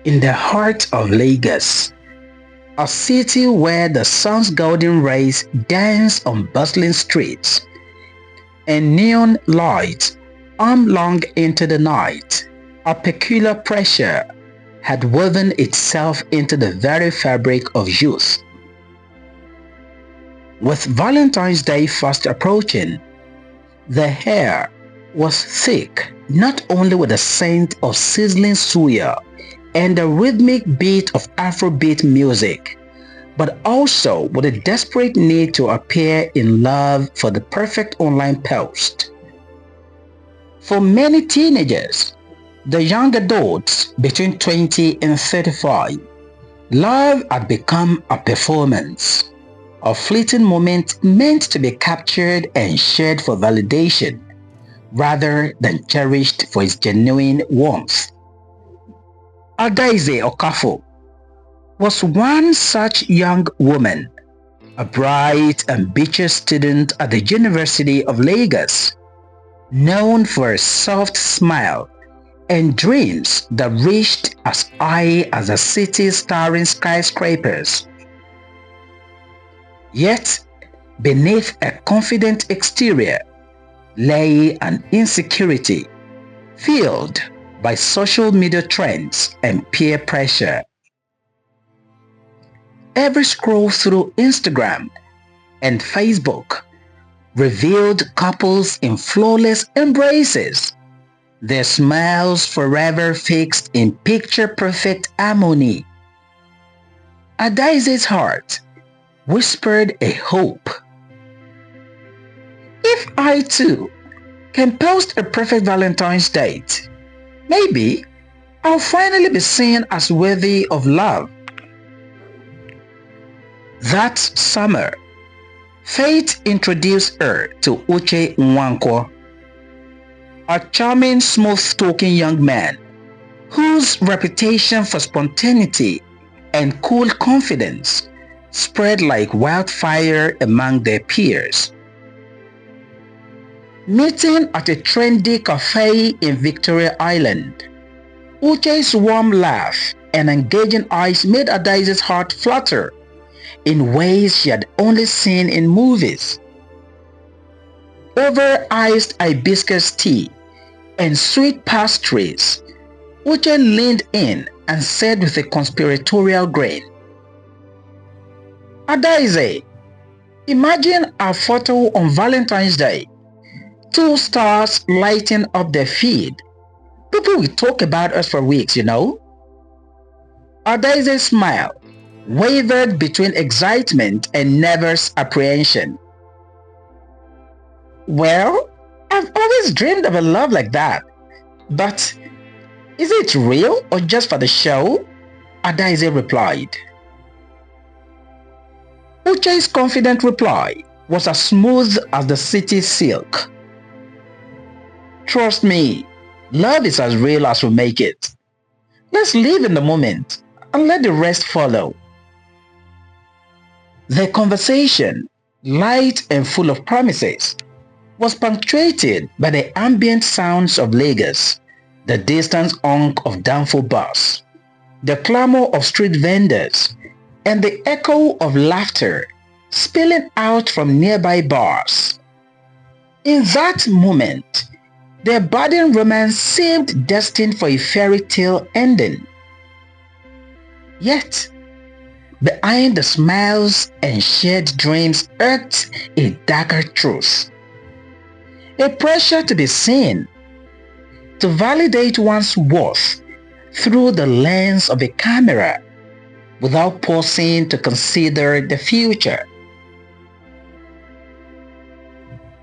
In the heart of Lagos, a city where the sun's golden rays dance on bustling streets and neon lights arm long into the night, a peculiar pressure had woven itself into the very fabric of youth. With Valentine's Day fast approaching, the air was thick not only with the scent of sizzling suya and the rhythmic beat of Afrobeat music, but also with a desperate need to appear in love for the perfect online post. For many teenagers, the young adults between 20 and 35, love had become a performance, a fleeting moment meant to be captured and shared for validation, rather than cherished for its genuine warmth. Adaeze Okafo was one such young woman, a bright, ambitious student at the University of Lagos, known for a soft smile and dreams that reached as high as the city's towering skyscrapers. Yet, beneath a confident exterior lay an insecurity fueled by social media trends and peer pressure. Every scroll through Instagram and Facebook revealed couples in flawless embraces, their smiles forever fixed in picture-perfect harmony. Adaeze's heart whispered a hope. If I too can post a perfect Valentine's date, maybe I'll finally be seen as worthy of love. That summer, fate introduced her to Uche Nwankwo, a charming, smooth-talking young man whose reputation for spontaneity and cool confidence spread like wildfire among their peers. Meeting at a trendy cafe in Victoria Island, Uche's warm laugh and engaging eyes made Adaeze's heart flutter in ways she had only seen in movies. Over iced hibiscus tea and sweet pastries, Uche leaned in and said with a conspiratorial grin, "Adaeze, imagine our photo on Valentine's Day. 2 stars lighting up their feed. People will talk about us for weeks, you know." Adaeze's smile wavered between excitement and nervous apprehension. "Well, I've always dreamed of a love like that. But is it real or just for the show?" Adaeze replied. Uche's confident reply was as smooth as the city's silk. "Trust me, love is as real as we make it. Let's live in the moment and let the rest follow." The conversation, light and full of promises, was punctuated by the ambient sounds of Lagos, the distant honk of downfall bus, the clamor of street vendors, and the echo of laughter spilling out from nearby bars. In that moment, their budding romance seemed destined for a fairy tale ending. Yet, behind the smiles and shared dreams lurked a darker truth. A pressure to be seen, to validate one's worth through the lens of a camera without pausing to consider the future.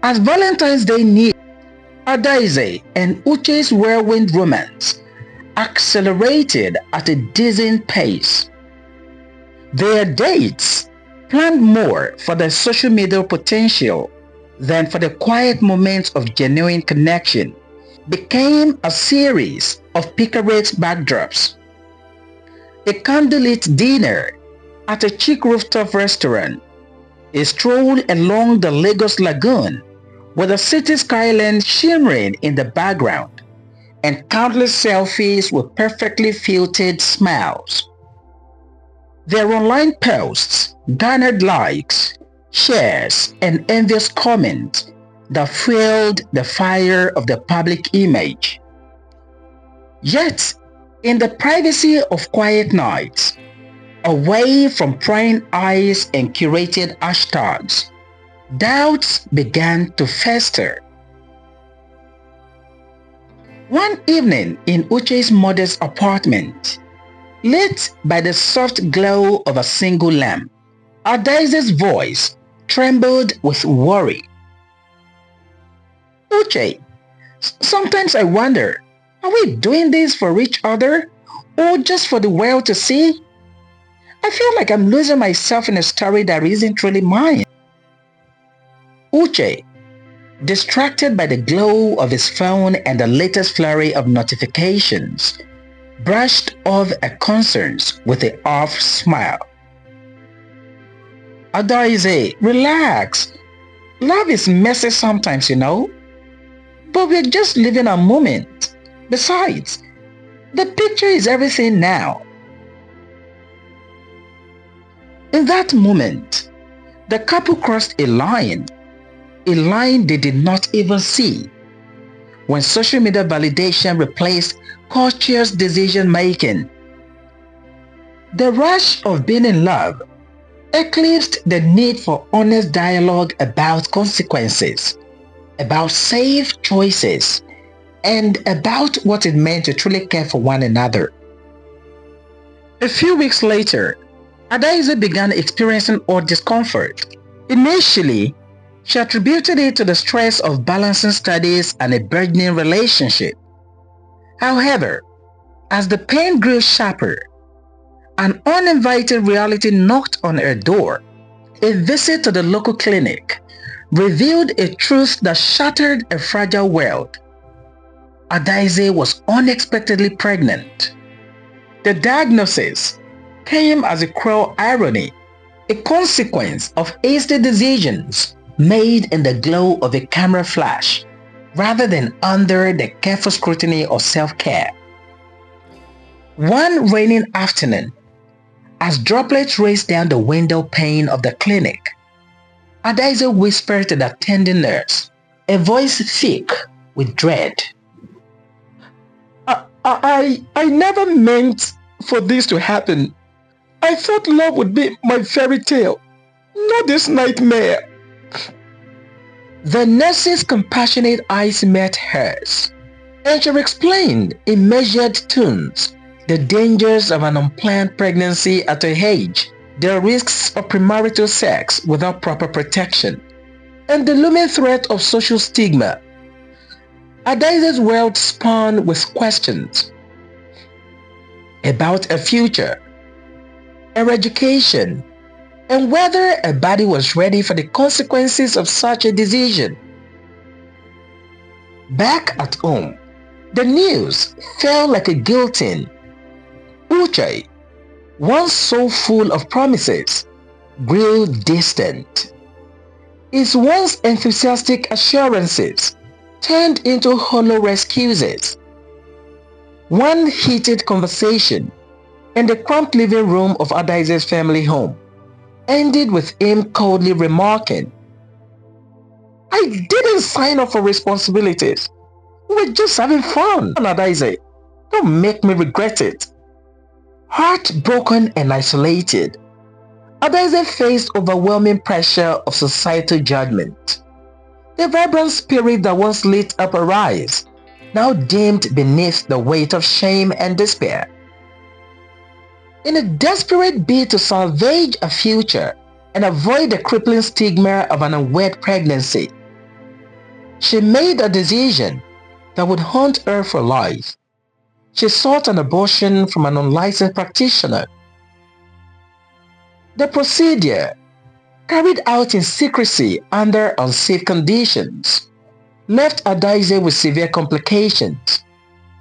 As Valentine's Day neared, Adaeze and Uche's whirlwind romance accelerated at a dizzying pace. Their dates, planned more for their social media potential than for the quiet moments of genuine connection, became a series of picaresque backdrops. A candlelit dinner at a chic rooftop restaurant, a stroll along the Lagos Lagoon with the city skyline shimmering in the background, and countless selfies with perfectly filtered smiles. Their online posts garnered likes, shares, and envious comments that fueled the fire of the public image. Yet, in the privacy of quiet nights, away from prying eyes and curated hashtags, doubts began to fester. One evening in Uche's modest apartment, lit by the soft glow of a single lamp, Adaeze's voice trembled with worry. Uche, sometimes I wonder, are we doing this for each other or just for the world to see? I feel like I'm losing myself in a story that isn't really mine. Uche, distracted by the glow of his phone and the latest flurry of notifications, brushed off her concerns with a half smile. Adaeze, relax. Love is messy sometimes, you know. But we're just living a moment. Besides, the picture is everything now. In that moment, the couple crossed a line they did not even see, when social media validation replaced cautious decision-making. The rush of being in love eclipsed the need for honest dialogue about consequences, about safe choices, and about what it meant to truly care for one another. A few weeks later, Adaeze began experiencing odd discomfort. Initially, she attributed it to the stress of balancing studies and a burgeoning relationship. However, as the pain grew sharper, an uninvited reality knocked on her door. A visit to the local clinic revealed a truth that shattered a fragile world. Adaeze was unexpectedly pregnant. The diagnosis came as a cruel irony, a consequence of hasty decisions made in the glow of a camera flash, rather than under the careful scrutiny of self-care. One rainy afternoon, as droplets raced down the window pane of the clinic, Adaeze whispered to the attending nurse, a voice thick with dread. I never meant for this to happen. I thought love would be my fairy tale, not this nightmare. The nurse's compassionate eyes met hers, and she explained in measured tones the dangers of an unplanned pregnancy at her age, the risks of premarital sex without proper protection, and the looming threat of social stigma. Adaeze's world spun with questions about her future, her education, and whether her body was ready for the consequences of such a decision. Back at home, the news fell like a guillotine. Uche, once so full of promises, grew distant. His once enthusiastic assurances turned into hollow excuses. One heated conversation in the cramped living room of Adaeze's family home ended with him coldly remarking, "I didn't sign up for responsibilities. We're just having fun, Adaeze. Don't make me regret it." Heartbroken and isolated, Adaeze faced overwhelming pressure of societal judgment. The vibrant spirit that once lit up her eyes now dimmed beneath the weight of shame and despair. In a desperate bid to salvage a future and avoid the crippling stigma of an unwed pregnancy, she made a decision that would haunt her for life. She sought an abortion from an unlicensed practitioner. The procedure, carried out in secrecy under unsafe conditions, left Adaeze with severe complications,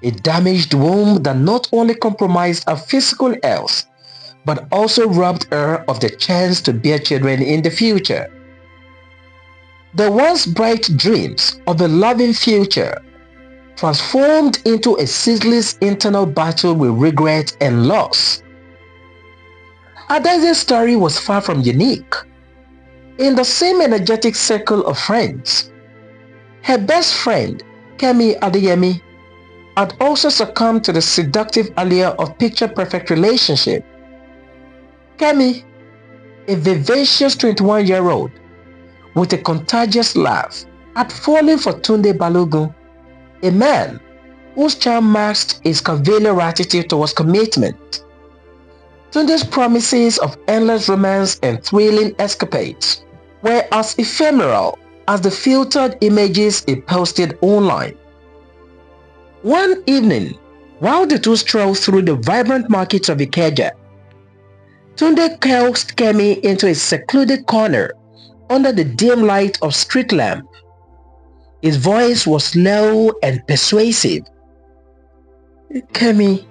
a damaged womb that not only compromised her physical health, but also robbed her of the chance to bear children in the future. The once bright dreams of a loving future transformed into a ceaseless internal battle with regret and loss. Adaeze's story was far from unique. In the same energetic circle of friends, her best friend, Kemi Adeyemi, had also succumbed to the seductive allure of picture-perfect relationship. Kemi, a vivacious 21-year-old with a contagious laugh, had fallen for Tunde Balogun, a man whose charm masked his cavalier attitude towards commitment. Tunde's promises of endless romance and thrilling escapades were as ephemeral as the filtered images he posted online. One evening, while the two strolled through the vibrant markets of Ikeja, Tunde coaxed Kemi into a secluded corner under the dim light of street lamp. His voice was low and persuasive. "Kemi,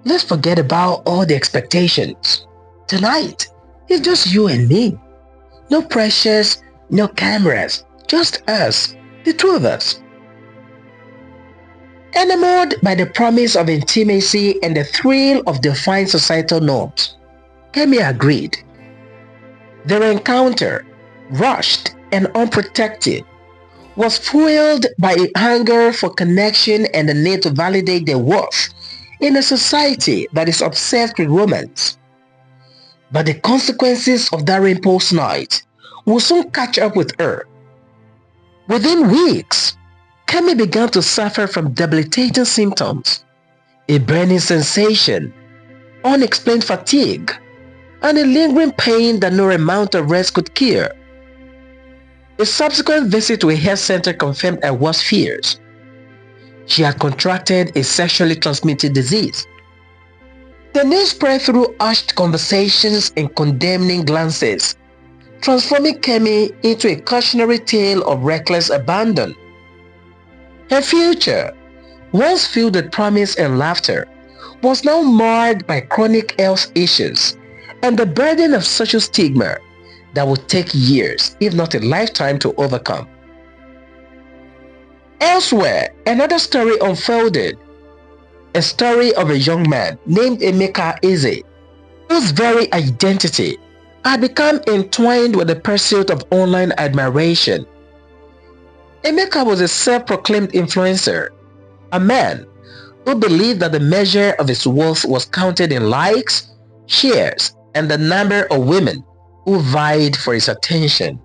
let's forget about all the expectations. Tonight, it's just you and me. No pressures, no cameras, just us, the two of us." Enamored by the promise of intimacy and the thrill of defying societal norms, Kemi agreed. Their encounter, rushed and unprotected, was fueled by a hunger for connection and the need to validate their worth in a society that is obsessed with romance. But the consequences of that impulse night will soon catch up with her. Within weeks, Kemi began to suffer from debilitating symptoms, a burning sensation, unexplained fatigue, and a lingering pain that no amount of rest could cure. A subsequent visit to a health center confirmed her worst fears. She had contracted a sexually transmitted disease. The news spread through hushed conversations and condemning glances, transforming Kemi into a cautionary tale of reckless abandon. Her future, once filled with promise and laughter, was now marred by chronic health issues and the burden of social stigma that would take years, if not a lifetime, to overcome. Elsewhere, another story unfolded. A story of a young man named Emeka Adaeze, whose very identity had become entwined with the pursuit of online admiration. Emeka was a self-proclaimed influencer, a man who believed that the measure of his worth was counted in likes, shares, and the number of women who vied for his attention.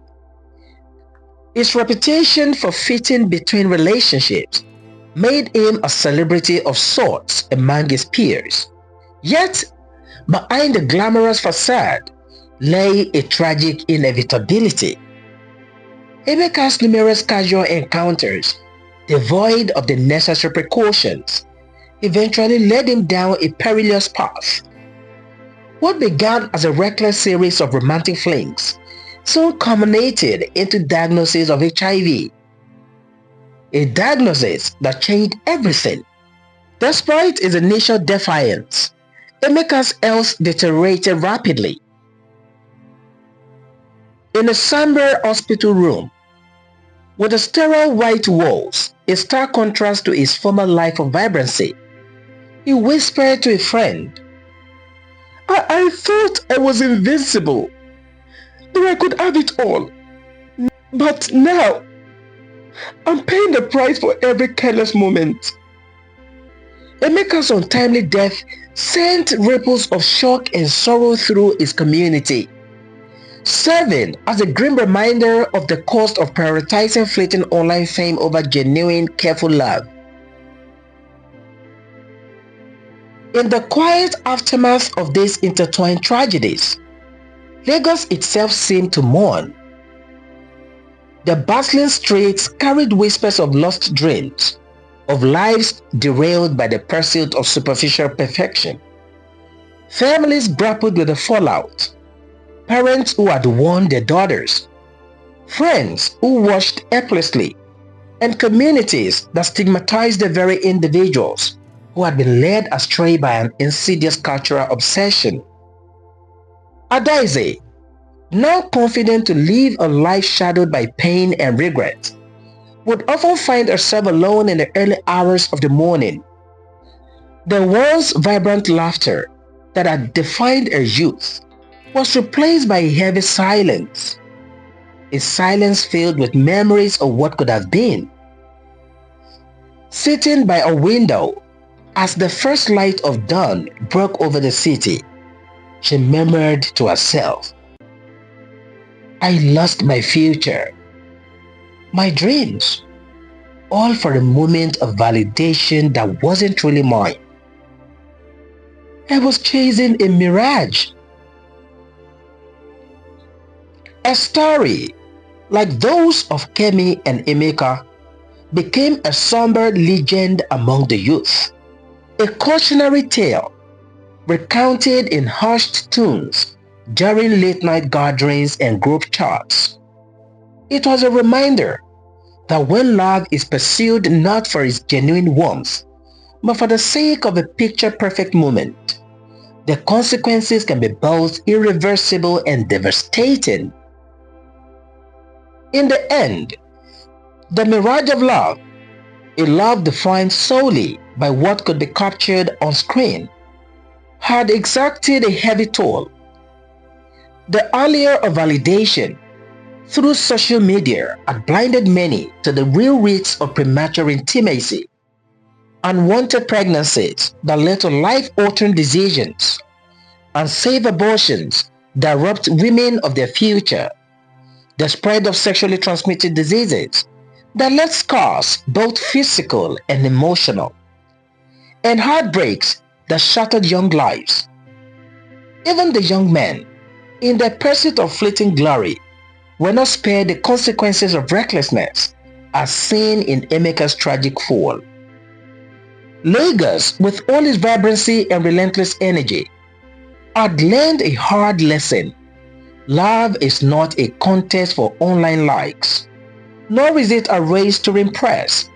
His reputation for fitting between relationships made him a celebrity of sorts among his peers. Yet, behind the glamorous facade lay a tragic inevitability. Emeka's numerous casual encounters, devoid of the necessary precautions, eventually led him down a perilous path. What began as a reckless series of romantic flings soon culminated into diagnosis of HIV. A diagnosis that changed everything. Despite his initial defiance, Emeka's health deteriorated rapidly. In a somber hospital room, with the sterile white walls, a stark contrast to his former life of vibrancy, he whispered to a friend, I thought I was invincible, that I could have it all. But now, I'm paying the price for every careless moment." Emeka's untimely death sent ripples of shock and sorrow through his community, serving as a grim reminder of the cost of prioritizing fleeting online fame over genuine, careful love. In the quiet aftermath of these intertwined tragedies, Lagos itself seemed to mourn. The bustling streets carried whispers of lost dreams, of lives derailed by the pursuit of superficial perfection. Families grappled with the fallout, parents who had warned their daughters, friends who watched helplessly, and communities that stigmatized the very individuals who had been led astray by an insidious cultural obsession. Adaeze, now confident to live a life shadowed by pain and regret, would often find herself alone in the early hours of the morning. The once vibrant laughter that had defined her youth was replaced by a heavy silence, a silence filled with memories of what could have been. Sitting by a window as the first light of dawn broke over the city, she murmured to herself, "I lost my future, my dreams, all for a moment of validation that wasn't really mine. I was chasing a mirage." A story like those of Kemi and Emeka became a somber legend among the youth, a cautionary tale recounted in hushed tones during late-night gatherings and group chats. It was a reminder that when love is pursued not for its genuine warmth, but for the sake of a picture-perfect moment, the consequences can be both irreversible and devastating. In the end, the mirage of love, a love defined solely by what could be captured on screen, had exacted a heavy toll. The allure of validation through social media had blinded many to the real risks of premature intimacy, unwanted pregnancies that led to life-altering decisions, unsafe abortions that robbed women of their future, the spread of sexually transmitted diseases that left scars both physical and emotional, and heartbreaks that shattered young lives. Even the young men, in their pursuit of fleeting glory, were not spared the consequences of recklessness, as seen in Emeka's tragic fall. Lagos, with all its vibrancy and relentless energy, had learned a hard lesson. Love is not a contest for online likes, nor is it a race to impress.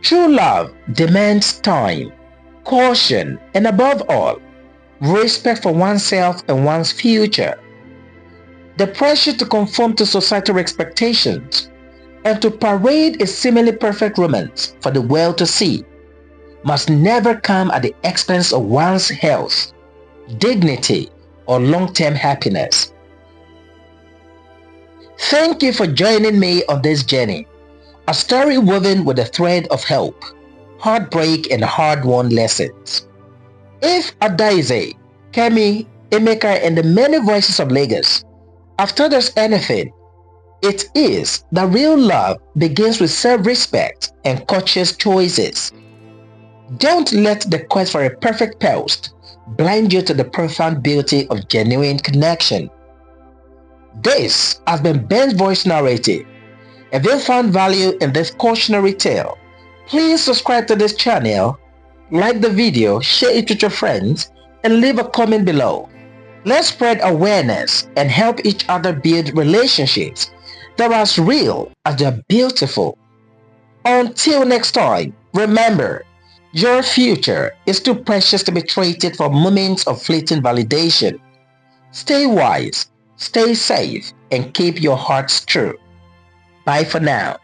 True love demands time, caution, and above all, respect for oneself and one's future. The pressure to conform to societal expectations and to parade a seemingly perfect romance for the world to see must never come at the expense of one's health, dignity, or long-term happiness. Thank you for joining me on this journey, a story woven with a thread of hope, heartbreak, and hard-won lessons. If Adaeze, Kemi, Emeka, and the many voices of Lagos have taught us anything, it is that real love begins with self-respect and conscious choices. Don't let the quest for a perfect post blind you to the profound beauty of genuine connection. This has been Ben's voice narrative. If you found value in this cautionary tale, please subscribe to this channel, like the video, share it with your friends, and leave a comment below. Let's spread awareness and help each other build relationships that are as real as they're beautiful. Until next time, remember, your future is too precious to be traded for moments of fleeting validation. Stay wise, stay safe, and keep your hearts true. Bye for now.